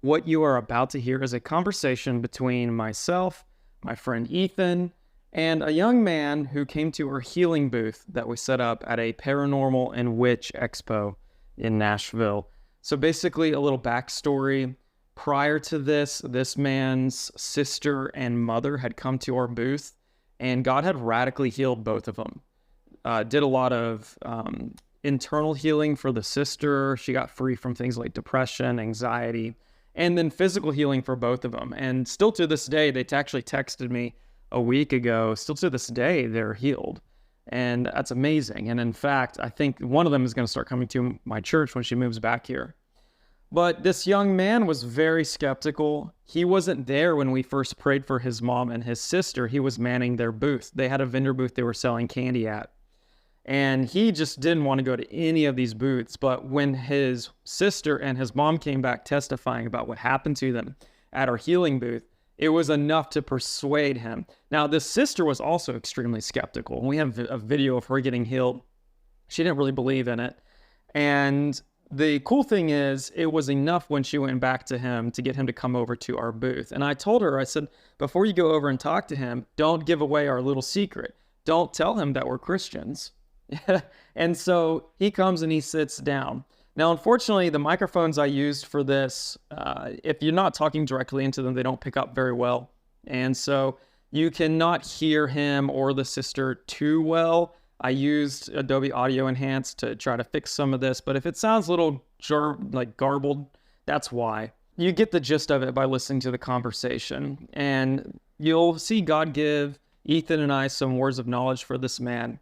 What you are about to hear is a conversation between myself, my friend Ethan, and a young man who came to our healing booth that we set up at a paranormal and witch expo in Nashville. So basically a little backstory. Prior to this man's sister and mother had come to our booth, and God had radically healed both of them. Did a lot of internal healing for the sister. She got free from things like depression, anxiety, and then physical healing for both of them. And still to this day, they actually texted me a week ago. Still to this day, they're healed. And that's amazing. And in fact, I think one of them is going to start coming to my church when she moves back here. But this young man was very skeptical. He wasn't there when we first prayed for his mom and his sister. He was manning their booth. They had a vendor booth they were selling candy at. And he just didn't want to go to any of these booths. But when his sister and his mom came back testifying about what happened to them at our healing booth, it was enough to persuade him. Now, this sister was also extremely skeptical. We have a video of her getting healed. She didn't really believe in it. And the cool thing is, it was enough when she went back to him to get him to come over to our booth. And I told her, I said, before you go over and talk to him, don't give away our little secret. Don't tell him that we're Christians. And so he comes and he sits down. Now, unfortunately, the microphones I used for this, if you're not talking directly into them, they don't pick up very well. And so you cannot hear him or the sister too well. I used Adobe Audio Enhance to try to fix some of this, but if it sounds a little garbled, that's why. You get the gist of it by listening to the conversation, and you'll see God give Ethan and I some words of knowledge for this man.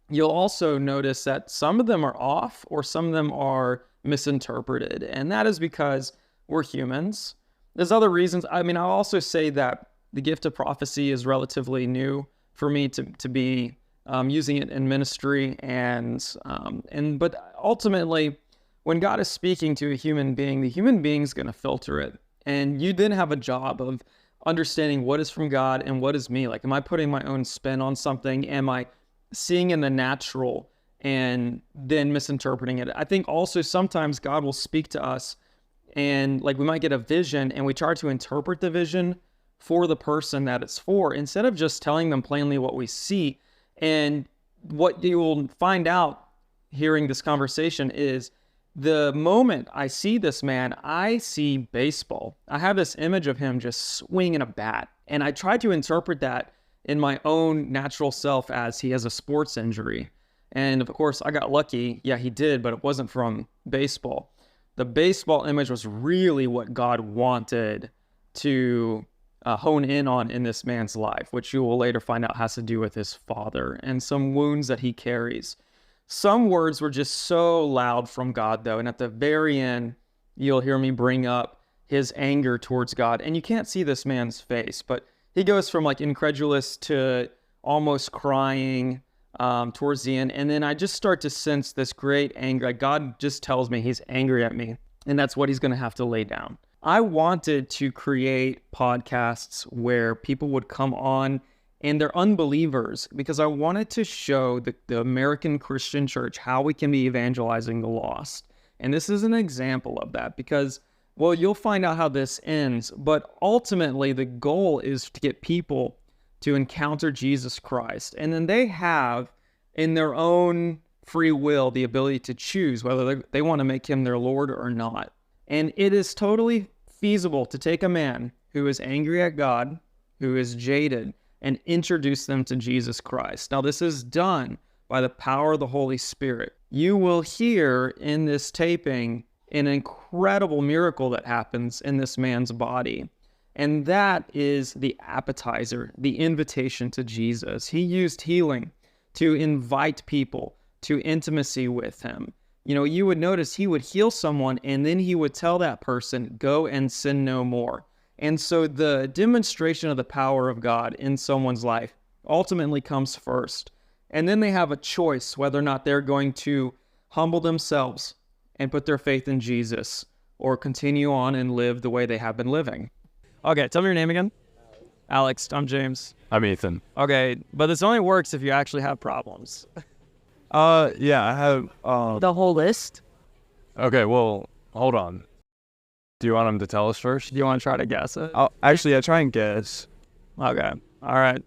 You'll also notice that some of them are off or some of them are misinterpreted, and that is because we're humans. There's other reasons. I mean, I'll also say that the gift of prophecy is relatively new for me to be using it in ministry, but ultimately, when God is speaking to a human being, the human being is going to filter it, and you then have a job of understanding what is from God and what is me. Like, am I putting my own spin on something? Am I seeing in the natural and then misinterpreting it? I think also sometimes God will speak to us, and like we might get a vision, and we try to interpret the vision for the person that it's for, instead of just telling them plainly what we see. And what you will find out hearing this conversation is, the moment I see this man, I see baseball. I have this image of him just swinging a bat. And I try to interpret that in my own natural self as he has a sports injury. And of course, I got lucky. Yeah, he did, but it wasn't from baseball. The baseball image was really what God wanted to hone in on in this man's life, which you will later find out has to do with his father and some wounds that he carries. Some words were just so loud from God, though, and at the very end, you'll hear me bring up his anger towards God. And you can't see this man's face, but he goes from like incredulous to almost crying towards the end. And then I just start to sense this great anger. Like, God just tells me he's angry at me, and that's what he's going to have to lay down. I wanted to create podcasts where people would come on and they're unbelievers, because I wanted to show the American Christian church how we can be evangelizing the lost. And this is an example of that, because, well, you'll find out how this ends, but ultimately the goal is to get people to encounter Jesus Christ. And then they have, in their own free will, the ability to choose whether they want to make him their Lord or not. And it is totally feasible to take a man who is angry at God, who is jaded, and introduce them to Jesus Christ. Now, this is done by the power of the Holy Spirit. You will hear in this taping an incredible miracle that happens in this man's body. And that is the appetizer, the invitation to Jesus. He used healing to invite people to intimacy with him. You know, you would notice he would heal someone, and then he would tell that person, go and sin no more. And so the demonstration of the power of God in someone's life ultimately comes first. And then they have a choice whether or not they're going to humble themselves and put their faith in Jesus, or continue on and live the way they have been living. Okay, tell me your name again. Alex. I'm James. I'm Ethan. Okay, but this only works if you actually have problems. Yeah, I have, The whole list? okay, well, hold on. Do you want him to tell us first? Do you want to try to guess it? I'll try and guess. Okay. All right.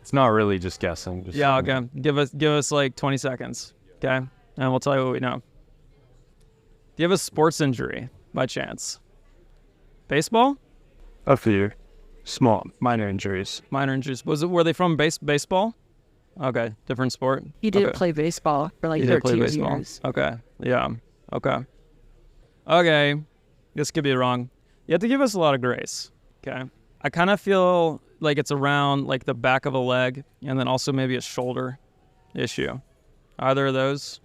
It's not really just guessing. Just Yeah, okay. Give us like 20 seconds, okay? And we'll tell you what we know. Do you have a sports injury by chance? Baseball? A few. Small, minor injuries. Minor injuries. Were they from baseball? Okay, different sport. He did Okay. play baseball for like You did play 13 baseball. years. Okay. Yeah. Okay. Okay. This could be wrong. You have to give us a lot of grace. Okay. I kind of feel like it's around like the back of a leg and then also maybe a shoulder issue. Either of those?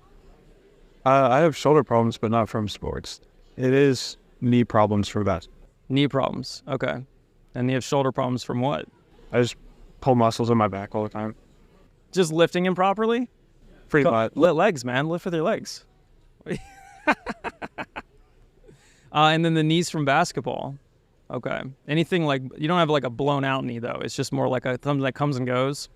I have shoulder problems, but not from sports. It is knee problems for that. Knee problems. Okay. And you have shoulder problems from what? I just pull muscles in my back all the time. Just lifting improperly? Pretty much. Legs, man. Lift with your legs. And then the knees from basketball. Okay. Anything like, you don't have like a blown out knee though. It's just more like a thumb that comes and goes.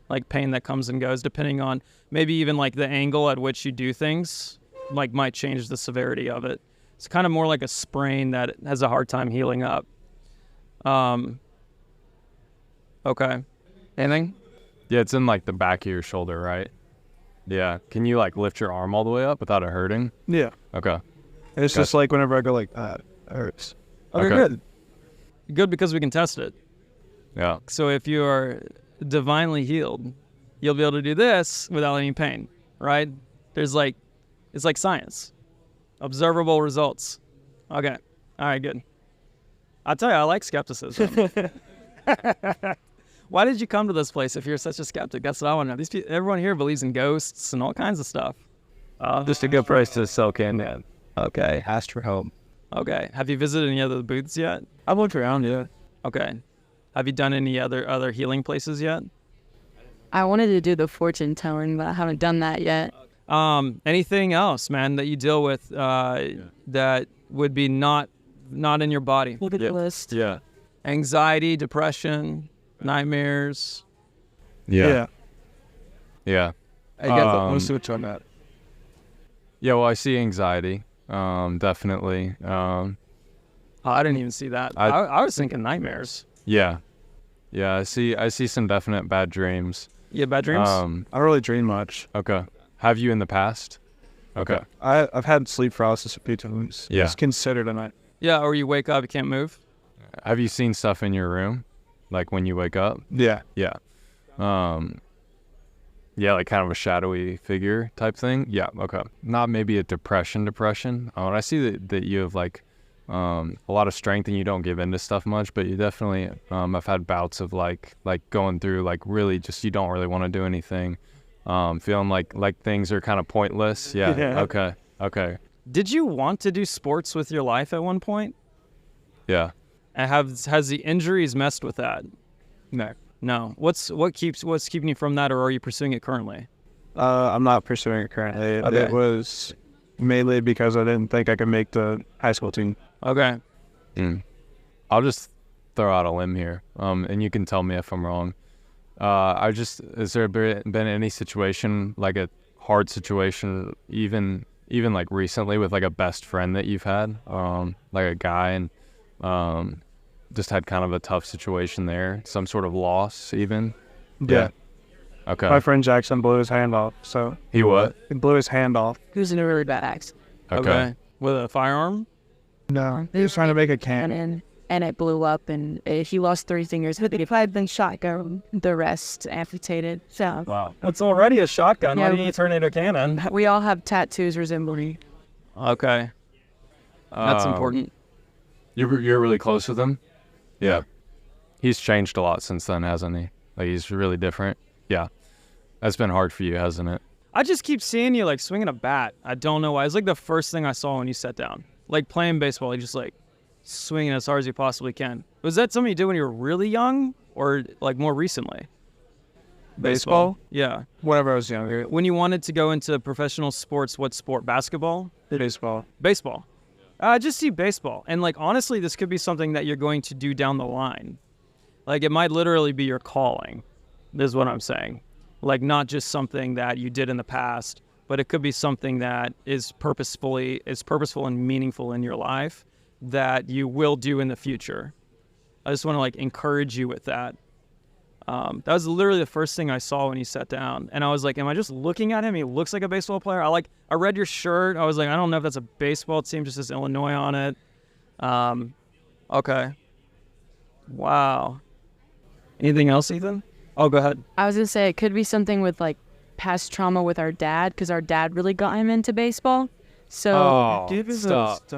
Like pain that comes and goes depending on maybe even like the angle at which you do things, like might change the severity of it. It's kind of more like a sprain that has a hard time healing up. Okay. Anything? Yeah, it's in like the back of your shoulder, right? Yeah. Can you like lift your arm all the way up without it hurting? Yeah. Okay. It's just like whenever I go like that, it hurts. Okay. Good. Good, because we can test it. Yeah. So if you are divinely healed, you'll be able to do this without any pain, right? It's like science. Observable results. Okay. All right, good. I'll tell you, I like skepticism. Why did you come to this place if you're such a skeptic? That's what I want to know. These people, everyone here believes in ghosts and all kinds of stuff. Just a good price to sell candy. Okay, asked for help. Okay. Have you visited any other booths yet? I've looked around, yeah. Okay. Have you done any other healing places yet? I wanted to do the fortune telling, but I haven't done that yet. Anything else, man, that you deal with that would be not in your body? Look at the list. Yeah. Anxiety, depression, nightmares. Yeah. Yeah. I guess I'll switch on that. Yeah, well, I see anxiety. Definitely. Oh, I didn't even see that. I was thinking nightmares. Yeah. Yeah, I see some definite bad dreams. You have bad dreams? I don't really dream much. Okay. Have you in the past? Okay. I've had sleep paralysis a few times. Yeah. It's considered a night. Yeah, or you wake up, you can't move? Have you seen stuff in your room? Like when you wake up? Yeah. Yeah. Yeah, like kind of a shadowy figure type thing. Yeah, okay. Not maybe a depression. And I see that you have like a lot of strength and you don't give into stuff much, but you definitely I've had bouts of like going through like really just you don't really want to do anything. Feeling like things are kind of pointless. Yeah. Yeah. Okay. Did you want to do sports with your life at one point? Yeah. And has the injuries messed with that? No. No. What's keeping you from that, or are you pursuing it currently? I'm not pursuing it currently. Okay. It was mainly because I didn't think I could make the high school team. Okay. I'll just throw out a limb here, and you can tell me if I'm wrong. Has there been any situation, like a hard situation, even like recently with like a best friend that you've had, like a guy, and just had kind of a tough situation there, some sort of loss even? Yeah. Okay. My friend Jackson blew his hand off, so. He what? He blew his hand off. He was in a really bad accident. Okay. With a firearm? No. He was trying to make a cannon. And it blew up, and he lost 3 fingers. But if I had been shotgun, the rest amputated. So Wow. That's already a shotgun. Yeah, Why do you turn it into a cannon? we all have tattoos resembling. Okay. That's important. You're really close with him? Yeah. He's changed a lot since then, hasn't he? Like he's really different. Yeah. That's been hard for you, hasn't it? I just keep seeing you like swinging a bat. I don't know why. It's like the first thing I saw when you sat down. Like playing baseball, you just like swinging as hard as you possibly can. Was that something you did when you were really young, or like more recently? Baseball? Yeah. Whenever I was younger. When you wanted to go into professional sports, what sport? Basketball? Baseball. Baseball. I just see baseball. And like, honestly, this could be something that you're going to do down the line. Like it might literally be your calling, is what I'm saying. Like not just something that you did in the past, but it could be something that is purposeful and meaningful in your life that you will do in the future. I just want to like encourage you with that. That was literally the first thing I saw when he sat down, and I was like, am I just looking at him? He looks like a baseball player. I read your shirt. I was like, I don't know if that's a baseball team, just says Illinois on it. Okay. Wow. Anything else, Ethan? Oh, go ahead. I was gonna say it could be something with like past trauma with our dad, because our dad really got him into baseball. So Stop.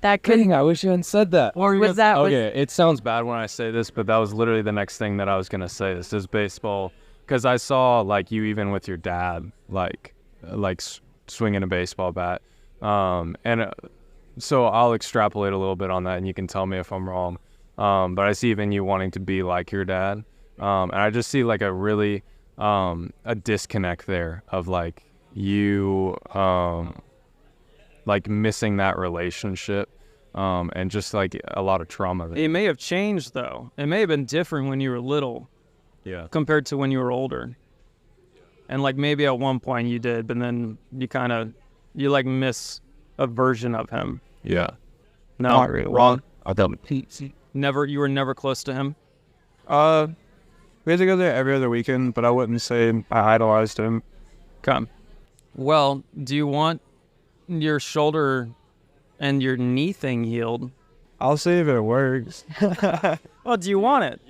that could. I wish you hadn't said that. Or was that? Okay, it sounds bad when I say this, but that was literally the next thing that I was gonna say. This is baseball, because I saw like you even with your dad, like swinging a baseball bat, so I'll extrapolate a little bit on that, and you can tell me if I'm wrong. But I see even you wanting to be like your dad, and I just see like a really a disconnect there of like you like missing that relationship. And just like a lot of trauma. It may have changed though. It may have been different when you were little, compared to when you were older. And like maybe at one point you did, but then you like miss a version of him. Yeah. No, Not really. Wrong. you were never close to him. We had to go there every other weekend, but I wouldn't say I idolized him. Come. Well, do you want your shoulder and your knee thing healed? I'll see if it works. Well, do you want it?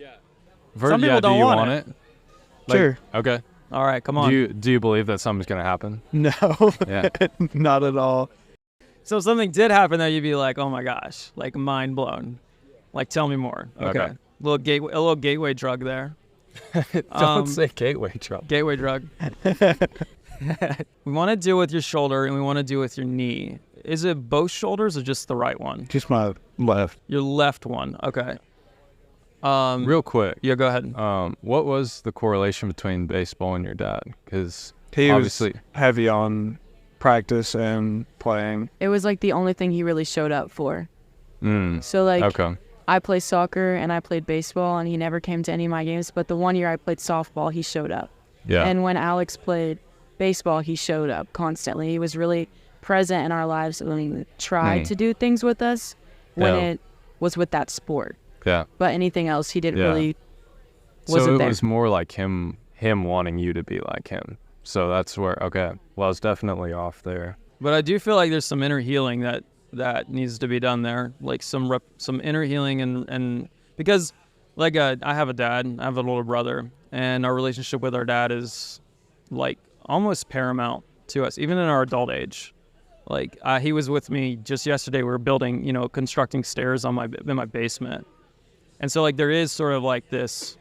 Some people don't do you want it? Sure. Okay. All right, come on. Do you believe that something's gonna happen? No, Yeah. not at all. So if something did happen though, you'd be like, oh my gosh, like mind blown. Like tell me more. Okay. Okay. A little gateway drug there. Don't say gateway drug. Gateway drug. We want to deal with your shoulder and we want to deal with your knee. Is it both shoulders or just the right one? Just my left. Your left one. Okay. Real quick. Yeah, go ahead. What was the correlation between baseball and your dad? Because He obviously, was heavy on practice and playing. It was like the only thing he really showed up for. Mm, So like okay. I play soccer and I played baseball, and he never came to any of my games. But the one year I played softball, he showed up. Yeah. And when Alex played baseball, he showed up constantly. He was really present in our lives when he tried to do things with us when it was with that sport. Yeah. But anything else, he didn't Yeah. really So wasn't it there. was more like him wanting you to be like him. So that's where, okay. Well, it's definitely off there. But I do feel like there's some inner healing that needs to be done there, like some inner healing and because like I have a dad, I have an older brother, and our relationship with our dad is like almost paramount to us, even in our adult age. Like he was with me just yesterday. We were building, constructing stairs in my basement, and so like there is sort of like this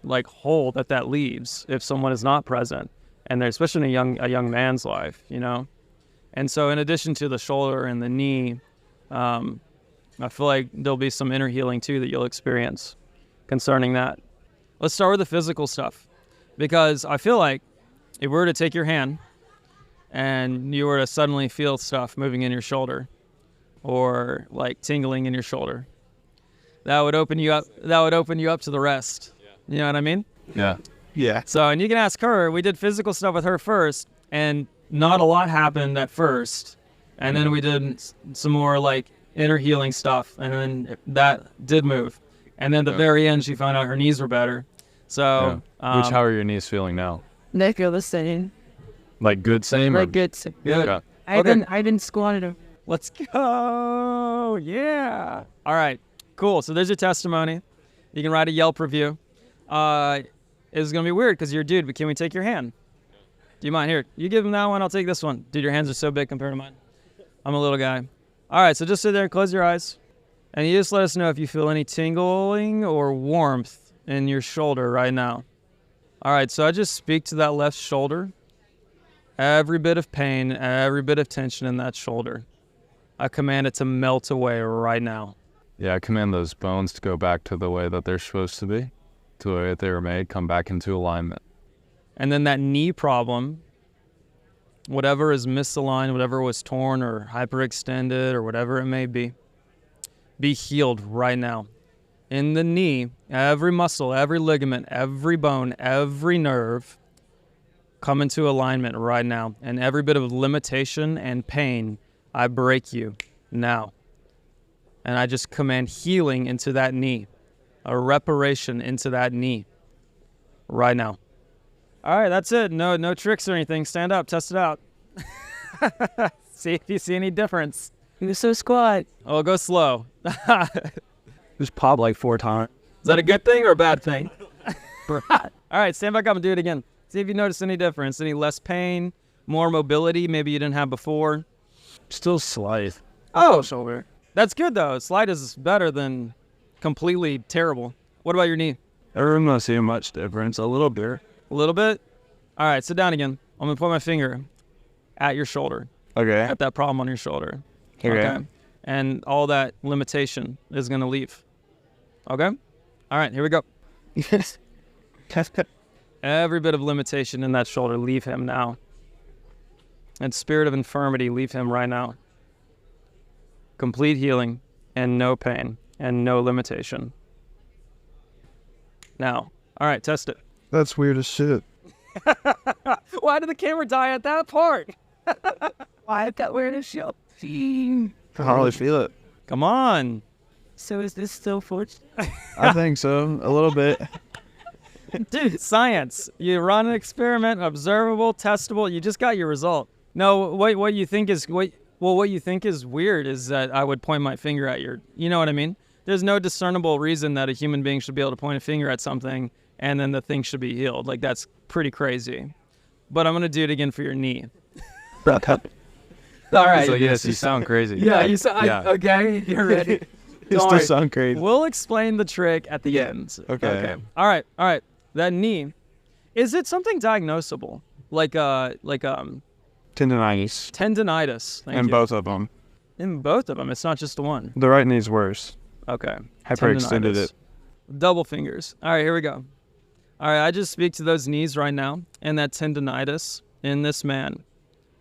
like hole that leaves if someone is not present, and they're especially in a young man's life, And so in addition to the shoulder and the knee, I feel like there'll be some inner healing too that you'll experience concerning that. Let's start with the physical stuff, because I feel like if we were to take your hand and you were to suddenly feel stuff moving in your shoulder or like tingling in your shoulder, that would open you up to the rest. You know what I mean? Yeah. Yeah. So, and you can ask her, we did physical stuff with her first, and not a lot happened at first. And then we did some more like inner healing stuff, and then that did move. And then at the very end, she found out her knees were better. So, how are your knees feeling now? They feel the same. Like good, same? Like good. good. Okay. I didn't squat it. Let's go. Yeah. All right. Cool. So there's your testimony. You can write a Yelp review. It's going to be weird because you're a dude, but can we take your hand? Do you mind? Here, you give him that one. I'll take this one. Dude, your hands are so big compared to mine. I'm a little guy. All right. So just sit there and close your eyes. And you just let us know if you feel any tingling or warmth in your shoulder right now. All right. So I just speak to that left shoulder. Every bit of pain, every bit of tension in that shoulder. I command it to melt away right now. Yeah, I command those bones to go back to the way that they're supposed to be, to the way that they were made, come back into alignment. And then that knee problem, whatever is misaligned, whatever was torn or hyperextended or whatever it may be healed right now. In the knee, every muscle, every ligament, every bone, every nerve, come into alignment right now. And every bit of limitation and pain, I break you now. And I just command healing into that knee, a reparation into that knee right now. All right, that's it. No tricks or anything. Stand up, test it out. See if you see any difference. You're so squat. Oh, go slow. Just pop like 4 times. Is that a good thing or a bad thing? All right, stand back up and do it again. See if you notice any difference, any less pain, more mobility maybe you didn't have before. Still slight. Oh, shoulder. That's good, though. Slight is better than completely terrible. What about your knee? I'm not seeing much difference. A little bit. A little bit? All right, sit down again. I'm going to put my finger at your shoulder, Okay. at that problem on your shoulder. Okay. And all that limitation is going to leave. Okay? All right, here we go. Every bit of limitation in that shoulder, leave him now. And spirit of infirmity, leave him right now. Complete healing and no pain and no limitation. Now, all right, test it. That's weird as shit. Why did the camera die at that part? Why is that weird as shit? I don't really feel it. Come on. So is this still forged? I think so. A little bit. Dude, science. You run an experiment, observable, testable. You just got your result. No, what you think is what you think is weird is that I would point my finger at your. You know what I mean? There's no discernible reason that a human being should be able to point a finger at something and then the thing should be healed. Like, that's pretty crazy. But I'm gonna do it again for your knee. All right. So yes, you sound crazy. Yeah, you sound Yeah. okay. You're ready. You still sound crazy. We'll explain the trick at the end. Okay. All right. That knee, is it something diagnosable? Like Tendonitis. tendonitis. Thank And you. both of them. In both of them. It's not just the one. The right knee's worse. Okay. Hyperextended Tendonitis. it. Double fingers. All right, here we go. All right, I just speak to those knees right now and that tendonitis in this man.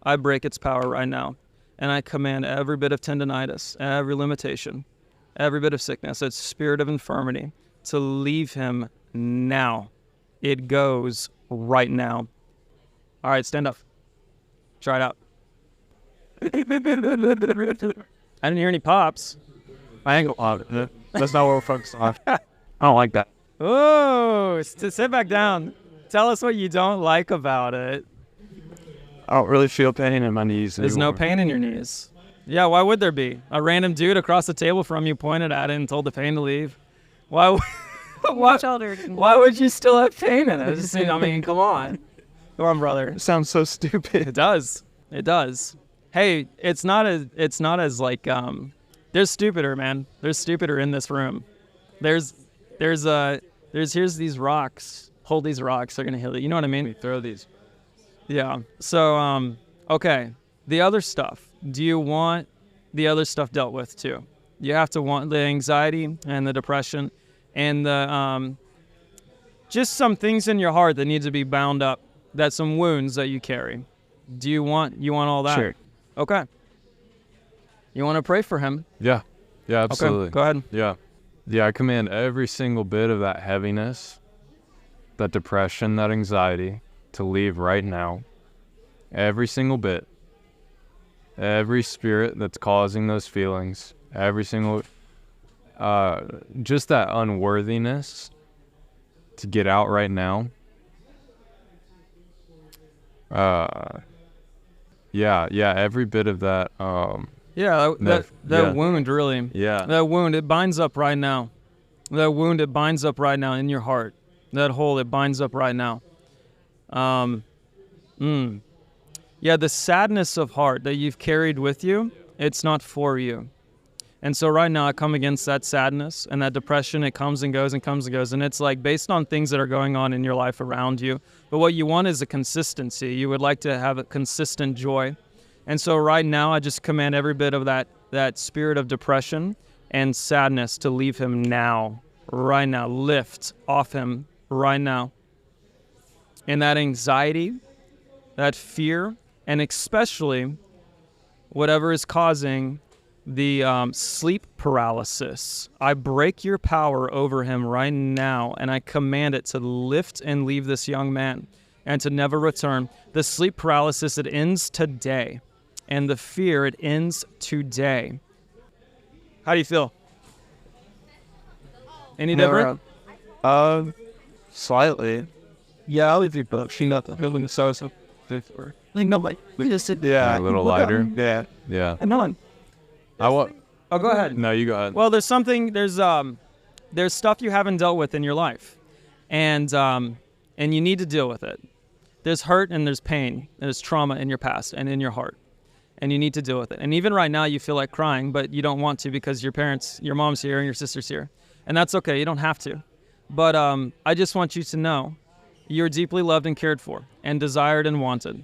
I break its power right now. And I command every bit of tendonitis, every limitation, every bit of sickness, that spirit of infirmity, to leave him now. It goes right now. All right, stand up. Try it out. I didn't hear any pops. I ain't gonna lie. That's not what we're focused on. I don't like that. Oh, sit back down. Tell us what you don't like about it. I don't really feel pain in my knees There's no anymore. pain in your knees. Yeah, why would there be? A random dude across the table from you pointed at it and told the pain to leave. Why would you still have pain in it? I mean, come on. Come on, brother. It sounds so stupid. It does. It does. Hey, it's not as like there's stupider, man. There's stupider in this room. Here's these rocks. Hold these rocks. They're gonna heal you. You know what I mean? We throw these. Yeah. So okay. The other stuff. Do you want the other stuff dealt with too? You have to want the anxiety and the depression and the just some things in your heart that need to be bound up. That's some wounds that you carry. Do you want all that? Sure. Okay. You want to pray for him? Yeah. Yeah, absolutely. Okay, go ahead. Yeah. Yeah, I command every single bit of that heaviness, that depression, that anxiety to leave right now. Every single bit. Every spirit that's causing those feelings. Every single... just that unworthiness to get out right now. Yeah, every bit of that. Yeah, that yeah. wound really. Yeah. That wound, it binds up right now. That wound, it binds up right now in your heart. That hole, it binds up right now. Yeah, the sadness of heart that you've carried with you, it's not for you. And so right now I come against that sadness and that depression. It comes and goes and comes and goes. And it's like based on things that are going on in your life around you. But what you want is a consistency. You would like to have a consistent joy. And so right now I just command every bit of that spirit of depression and sadness to leave him now, right now. Lift off him right now. And that anxiety, that fear, and especially whatever is causing the sleep paralysis. I break your power over him right now, and I command it to lift and leave this young man and to never return. The sleep paralysis, it ends today, and the fear, it ends today. How do you feel? Any different? Slightly. Yeah, I would be both. She not the feeling so like nobody. We just sit there. Yeah. A little lighter. Yeah. Yeah. And on. I want. Oh, go ahead. No, you go ahead. Well, there's stuff you haven't dealt with in your life, and you need to deal with it. There's hurt and there's pain and there's trauma in your past and in your heart, and you need to deal with it. And even right now, you feel like crying, but you don't want to because your mom's here and your sister's here, and that's okay. You don't have to, but I just want you to know you're deeply loved and cared for and desired and wanted.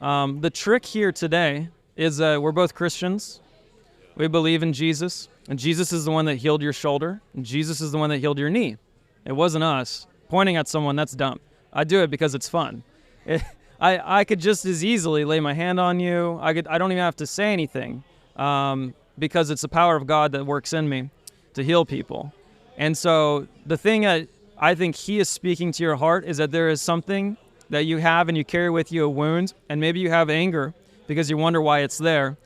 The trick here today is we're both Christians. We believe in Jesus, and Jesus is the one that healed your shoulder, and Jesus is the one that healed your knee. It wasn't us. Pointing at someone, that's dumb. I do it because it's fun. I could just as easily lay my hand on you. I don't even have to say anything because it's the power of God that works in me to heal people. And so the thing that I think he is speaking to your heart is that there is something that you have and you carry with you, a wound, and maybe you have anger because you wonder why it's there.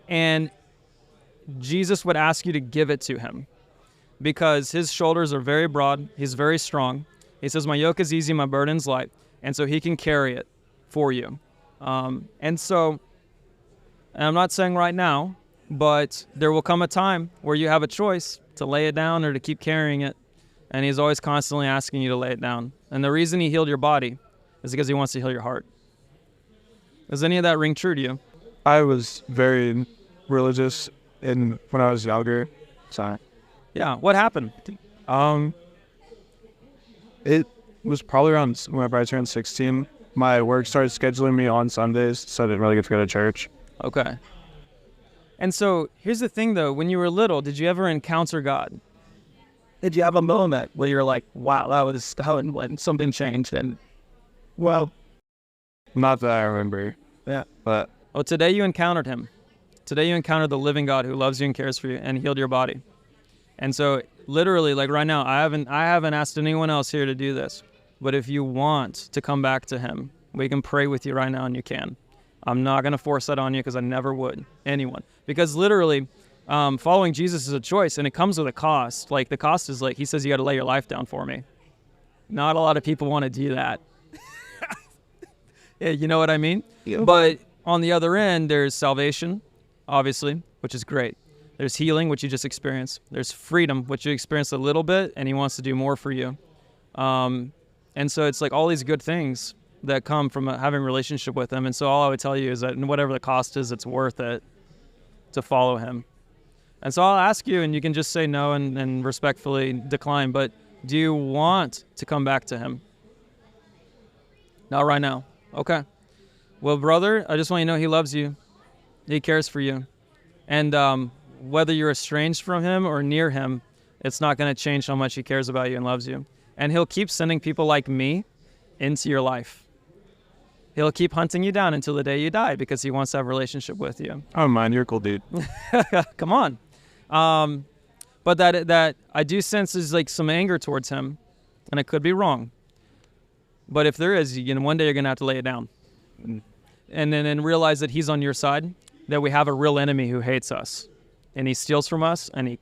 And Jesus would ask you to give it to him because his shoulders are very broad. He's very strong. He says, my yoke is easy, my burden's light. And so he can carry it for you. And I'm not saying right now, but there will come a time where you have a choice to lay it down or to keep carrying it. And he's always constantly asking you to lay it down. And the reason he healed your body is because he wants to heal your heart. Does any of that ring true to you? I was very religious when I was younger. Sorry. Yeah. What happened? It was probably around whenever I turned 16. My work started scheduling me on Sundays, so I didn't really get to go to church. Okay. And so here's the thing, though. When you were little, did you ever encounter God? Did you have a moment where you're like, wow, that was when something changed? And, well, Not that I remember. yeah. But Oh, today you encountered him. Today you encountered the living God who loves you and cares for you and healed your body. And so literally, like right now, I haven't asked anyone else here to do this. But if you want to come back to him, we can pray with you right now, and you can. I'm not going to force that on you because I never would. Anyone. Because literally, following Jesus is a choice, and it comes with a cost. Like, the cost is like, he says you got to lay your life down for me. Not a lot of people want to do that. Yeah, you know what I mean? Yeah. But on the other end, there's salvation, obviously, which is great. There's healing, which you just experienced. There's freedom, which you experienced a little bit, and he wants to do more for you. And so it's like all these good things that come from having a relationship with him. And so all I would tell you is that whatever the cost is, it's worth it to follow him. And so I'll ask you, and you can just say no and respectfully decline, but do you want to come back to him? Not right now. Okay. Well, brother, I just want you to know he loves you. He cares for you. And whether you're estranged from him or near him, it's not going to change how much he cares about you and loves you. And he'll keep sending people like me into your life. He'll keep hunting you down until the day you die because he wants to have a relationship with you. oh man, you're a cool dude. Come on. But that I do sense is like some anger towards him, and I could be wrong. But if there is, one day you're going to have to lay it down. And then realize that he's on your side, that we have a real enemy who hates us. And he steals from us, and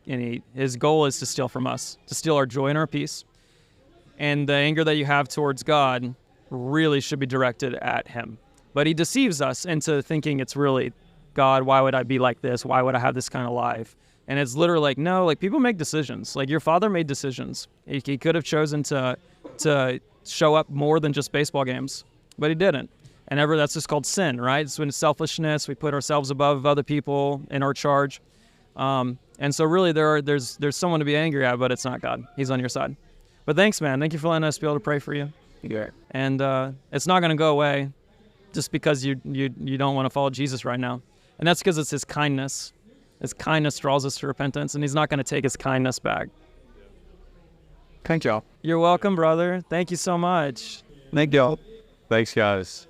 his goal is to steal from us, to steal our joy and our peace. And the anger that you have towards God really should be directed at him. But he deceives us into thinking it's really, God, why would I be like this? Why would I have this kind of life? And it's literally like, no, like people make decisions. Like your father made decisions. He could have chosen to show up more than just baseball games, but he didn't. And that's just called sin, right? It's when it's selfishness. We put ourselves above other people in our charge. And so really there's someone to be angry at, but it's not God. He's on your side. But thanks, man. Thank you for letting us be able to pray for you. Yeah. And it's not going to go away just because you don't want to follow Jesus right now. And that's because it's his kindness. His kindness draws us to repentance, and he's not going to take his kindness back. Thank y'all. You're welcome, brother. Thank you so much. Thank y'all. Thanks, guys.